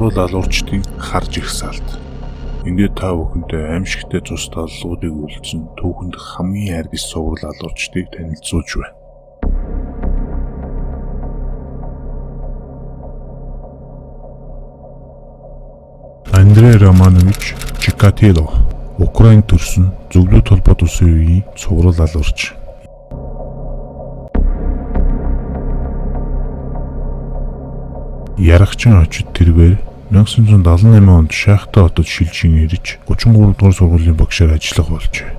цуврал алуурчдыг харж их салд. Ингээд та бүхэндээ аимшигтай цус таллуудыг үлдсэн түүхэнд хамгийн аргис цуврал алуурчдыг танилцуулж байна. Андрей Романович Чикатило, Украин төрсөн зөвлөлт холбоот улсын үеийн цуврал алуурч. Ярагчин очид тэрээр 1978 онд Шахта хотод шилжин ирж 33 дугаар сургуулийн багшаар ажиллах болжээ.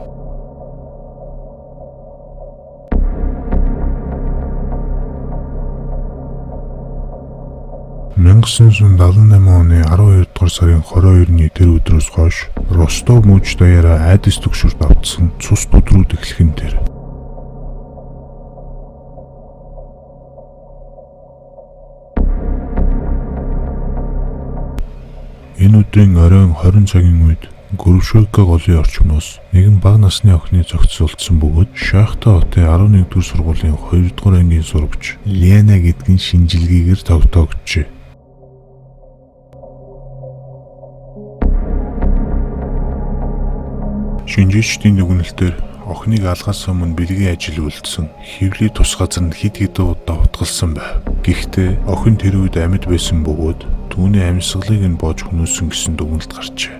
(1978 оны 12 дугаар сарын 22-ны тэр өдрөөс хойш Ростов мужид даяараа айдас түгшүүрт автсан цус бүдрүүд эхлэх нь тэр. Энэ өдрийн оройн 20 цагийн үед Грушевка голын орчмоос нэгэн бага насны охины зохицуулсан бөгөөд Шахта хотын 11-р сургуулийн 2-р ангийн сурагч Лена гэдгийн шинжилгээгээр тогтоогджээ. Шинжээчдийн дүгнэлтээр охиныг алгаас өмнө бэлгийн ажил үлдсэн хэвлий тус газар нь хэд хэдэн удаа утгалсан байв. Гэхдээ охин тэр үед амьд байсан бөгөөд түүний амьсгалыг нь боож хөнөөсөн гэсэн дүгнэлт гарчээ.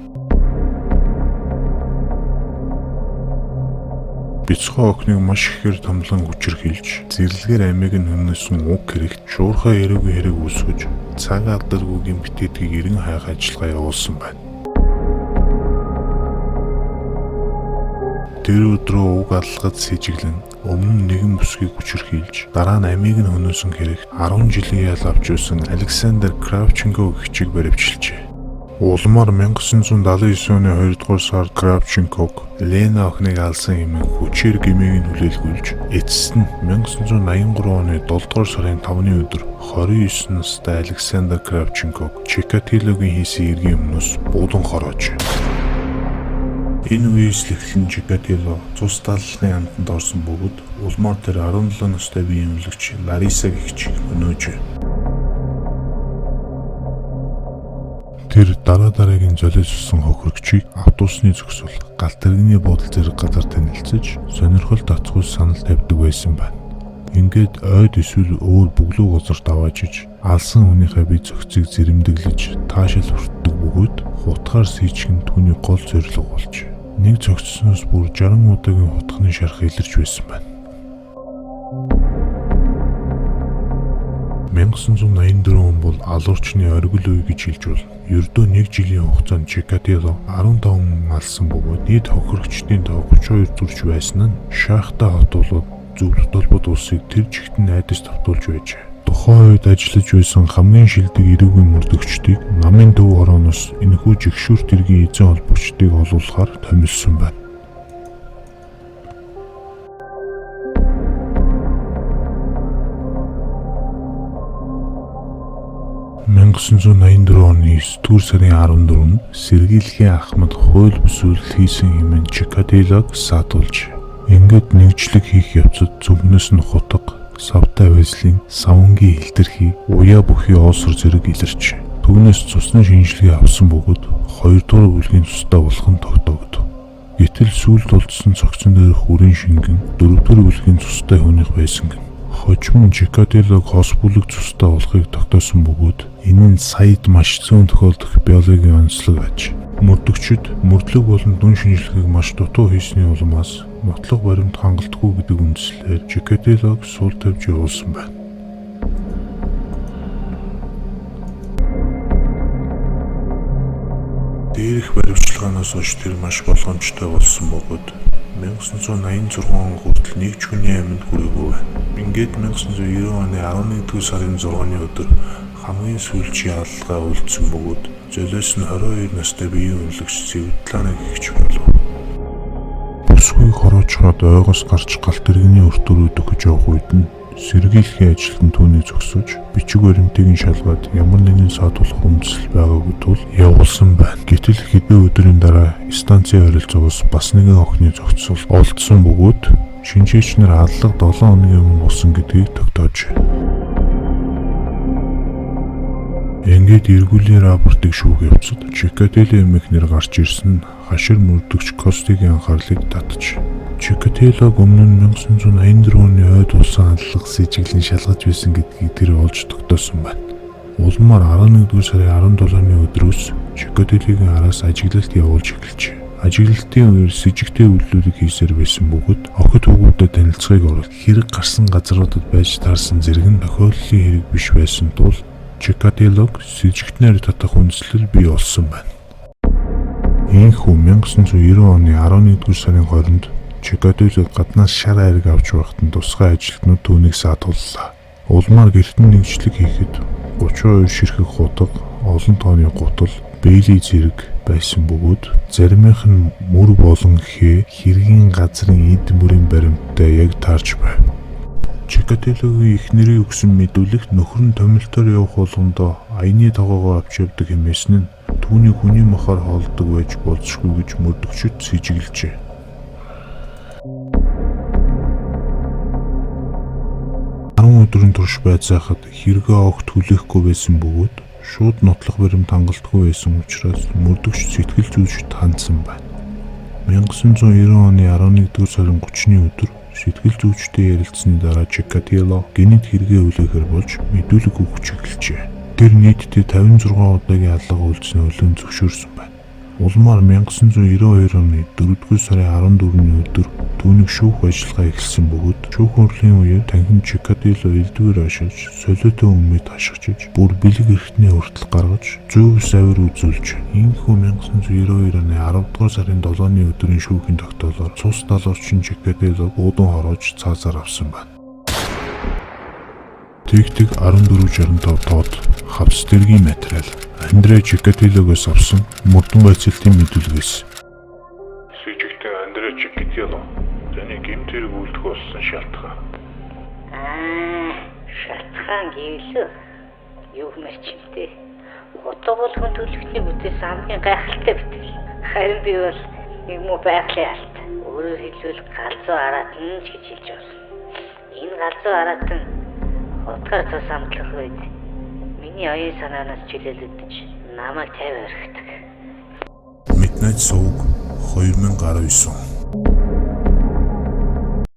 Бяцхан охиныг маш ихээр томлон хүчирхийлж, зэрлэгээр амийг нь хөнөөсөн уг хэрэгт шуурхай эрүүгийн хэрэг үүсгэж, цаг алдаргүй гэмтээдгийг эрен хайх ажиллагаа явуулсан байна. Тэр өдрөө уг аллагад сэжиглэн өмнө нэгэн бүсгийг хүчирхийлж дараа нь амийг нь хөнөөсөн хэрэгт 10 жилийн ял авч байсан Александр Кравченко гэгчийг баривчилжээ. Улмаар 1979 оны 2-р сард Кравченког Лена охиныг алсан хэмээн хүчээр гэмээг нь хүлээлгүүлж эцэст нь 1983 оны 7-р сарын 5-ны өдөр 29 настай Александр Кравченког Чикатилогийн хийсэн эргийн өмнөөс буудан хороож. Энэ үеэс эхлэн Чикатило цус таллахын амтанд орсон бөгөөд улмаар тэр 17 настай биеийн эмнэлэгч Лариса гэгчийг өнөөж. Тэр дараагийн золиослсон хохирогчийг автобусны зогсвол галт тэрэгний буудал зэрэг газар танилцж сонирхол татгуул санал тавьдаг байсан байна. Ингээд ойд эсвэл өөр бүглүү газарт аваажиж алсан хүнийхээ бие зохицыг зэрэмдэглэж таашаал хүртдэг бөгөөд хутгаар сийчгэн түүний гол зорилго болж. Нэг зогцсноос бүр 60 удаагийн хутганы шарх илэрч байсан байна. 1984 он бол алуурчны оргил үе гэж хэлж болно. Ердөө 1 жилийн хугацаанд Чикатило 15 хүн алсан бөгөөд нийт хохирогчдын тоо 32 зүрч байсан нь Шахта хот болоод зөвлөлт холбоот улсыг тэр жигт нь айдас давтуулж байжээ. Тухайн үед ажиллаж байсан хамгийн шилдэг эрүүгийн мөрдөгчдийг намын төв хорооноос энэхүү жигшүүрт иргэн эзэн холбогчдыг олуулахаар томилсон байна. (1984 оны 9-р сарын 14-нд Сергейлхийн Ахмад хууль бүсүүлэлт хийсэн хэмээн Чикатилог саатуулж. Ингээд нэгжлэг хийх явцад зүгнээс нь хутга, савтай байслын савнгийн хэлтэрхий, уяа бүхий оосор зэрэг илэрч. Түүнээс цусны шинжилгээ авсан бөгөөд 2-р бүлгийн цустай болох нь тогтоогдов. Гэтэл сүүлд олдсон цогцон дээрх үрийн шингэн 4-р бүлгийн цустай хүнийх байсан гэн. Хожим Чикатилог хос бүлэг цустай болохыг тогтоосон бөгөөд энэ нь саяд маш зөөн тохиолдох биологийн онцлог аж. Мөрдөгчид мөрдлөг болон дүн шинжилгээг маш дутуу хийсний улмаас нотлох баримт хангалтгүй гэдэг үндслээр Чикатилог сул тавьж явуулсан байна. Дээрх баримтчилгаанаас хойш тэр маш болгоомжтой болсон бөгөөд 1986 он хүртэл нэг ч хүний амьд хүрээгүй байна. Ингээд 1990 оны 11-р сарын 6-ны өдөр хамгийн сүүлчийн аллагаа үлдсэн бөгөөд золиос нь 22 настай биеийн эмнэлэгч Светлана гэгч болов. Бүсгүйг хороочхоод ойгоос гарч галт тэрэгний өртөрүүд өгч явах үед нь сэргийлэхийн ажилтан түүнийг зогсоож бичиг баримтыг нь шалгаад ямар нэгэн саатуулах үндэслэл байгаагүй тул явуулсан байна. Гэтэл хэдэн өдрийн дараа станцын ойролцоогоос бас нэгэн охины зохицол олдсон бөгөөд шинжээч нар аллага 7 хоногийн өмнө болсон гэдгийг тогтоож. Ингээд эргүүлийн рапортыг шүүх явцад Чикатило эмэгнэр гарч ирсэн нь хашир мөрдөгч Костигийн анхаарлыг татж. Чикатилог өмнө нь 1984 оны ойд улсын аллах сэжиглэн шалгаж байсан гэдгийг тэр олж тогтоосон байна. Улмаар 11-р сарын 17-ны өдрөөс Чикатилогийн араас ажиглалт явуулж эхэлжээ. Ажиглалтын үеэр сэжигтэй үйлдэлийг хийсээр байсан бөгөөд охид хүүгүүдэд танилцахыг оролд. Хэрэг гарсан газруудад байж таарсан зэрэг нь тохиолдлын хэрэг биш байсан тул Чикатилог сэжигтнээр татах үндслэл бий болсон байна. Ийхүү 1990 оны 11-р сарын 20-нд Чикатилог гаднаас шар айраг авч байхад нь тусгай ажилтнууд түүнийг саатууллаа. Улмаар гэртэн нэгжлэг хийхэд 32 ширхэг хутаг, олон тооны гутал, бэйли зэрэг байсан бөгөөд заримынх нь мөр болон хэргийн газрын эд мөрийн баримттай яг таарч байв. Чикатилогийн эхнэрийн өгсөн мэдүүлэгт нөхөр нь томилтоор явах болгондоо аяны тоогоогоо авч явдаг хэмээсэн нь түүний хүний махаар хоолдог байж болзошгүй гэж мөрдөгчөд сэжиглэжээ. Өдрийн турш байцаахад хэрэгээ огт хүлээхгүй байсан бөгөөд шууд нотлох баримт хангалтгүй байсан учраас мөрдөгч сэтгэл зүйчд хандсан байна. 1990 оны 11-р сарын 30-ны өдөр сэтгэл зүйчтэй ярилцсаны дараа Чикатило гинэт хэрэгээ хүлээхээр болж мэдүүлэг өгч эхэлжээ. Тэр нийтдээ 56 удаагийн алга үйлдсэн өлөн зөвшөөрсөн байна. Улмаар 1992 оны 4-р сарын 14-ний өдөр түүнийг шүүх ажиллагаа эхэлсэн бөгөөд шүүх хурлын үеэр танхим Чикатило элдвэр ашиглаж солиотой өмнөд хашгичиж бүр бэлэг эрхтний хүртэл гаргаж 100% савир үзүүлж ийхүү 1992 оны 10-р сарын 7-ны өдрийн шүүхийн тогтоолоор цус далуурчин Чикатило уудан хороож цаазаар авсан байна. Тэгтэг 1465 тоод хавц тэргийн материал Андре Чикатилогоос авсан мөрдөн байцаалтын мэдүүлгээс. Сэжигтэй Андре Чикатило таны гэмт хэрэг үлдэх болсон шалтгаан. Шалтгаан гэвэл юу мэр чимтэй. Утга болгон төлөвчний бүтээс хамгийн гайхалтай бүтээл. Харин би бол нэг муу байгалийн алт. Өөрөөр хэлбэл галзуу араатан ч гэж хэлж байна. Энэ галзуу араатан утгаар цус амтлах үед миний оюун санаанаас чөлөөлөгдөж намайг 50 орхидог. Midnight Song 2019